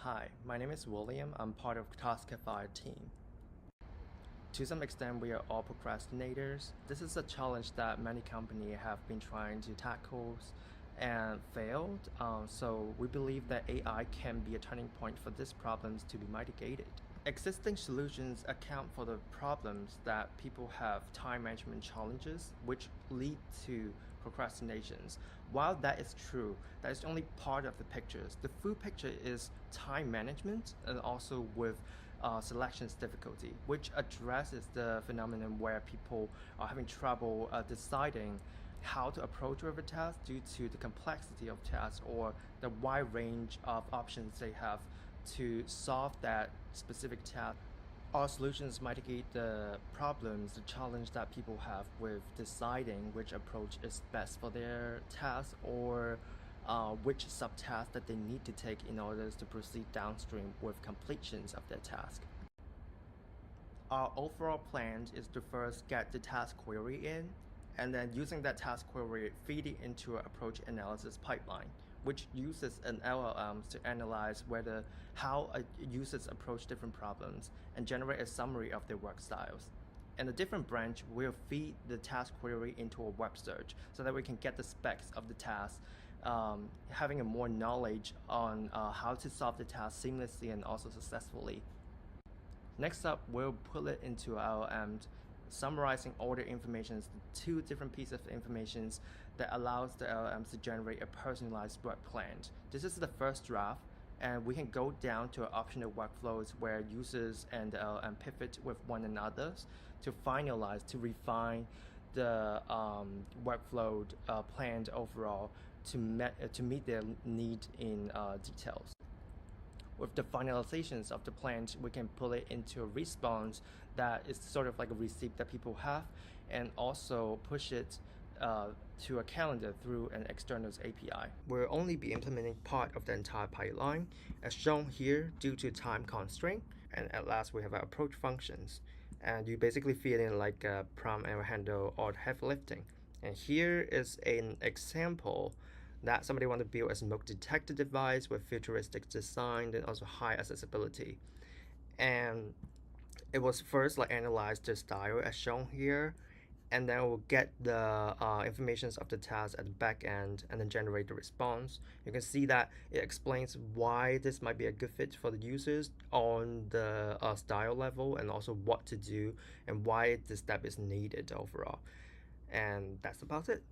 Hi, my name is William. I'm part of Taskifier team. To some extent, we are all procrastinators. This is a challenge that many companies have been trying to tackle and failed. So we believe that AI can be a turning point for these problems to be mitigated. Existing solutions account for the problems that people have time management challenges, which lead to procrastinations. While that is true, that is only part of the pictures. The full picture is time management and also with selections difficulty, which addresses the phenomenon where people are having trouble deciding how to approach with a task due to the complexity of tasks or the wide range of options they have to solve that specific task. Our solutions mitigate the problems, the challenge that people have with deciding which approach is best for their task or which subtask that they need to take in order to proceed downstream with completions of their task. Our overall plan is to first get the task query in, and then using that task query, feed it into an approach analysis pipeline, which uses an LLM to analyze how users approach different problems and generate a summary of their work styles. And a different branch will feed the task query into a web search so that we can get the specs of the task, having a more knowledge on how to solve the task seamlessly and also successfully. Next up, we'll pull it into LLM, summarizing all the information to two different pieces of information that allows the LLMs to generate a personalized work plan. This is the first draft, and we can go down to optional workflows where users and the LLM pivot with one another to finalize, to refine the workflow planned overall to meet their need in details. With the finalizations of the plan, we can pull it into a response that is sort of like a receipt that people have, and also push it to a calendar through an external API. We'll only be implementing part of the entire pipeline, as shown here due to time constraint. And at last, we have our approach functions. And you basically feed in like a prompt and handle all the heavy lifting. And here is an example that somebody want to build a smoke detector device with futuristic design and also high accessibility. And it was first like analyze the style as shown here, and then we'll get the information of the task at the back end and then generate the response. You can see that it explains why this might be a good fit for the users on the style level and also what to do and why this step is needed overall. And that's about it.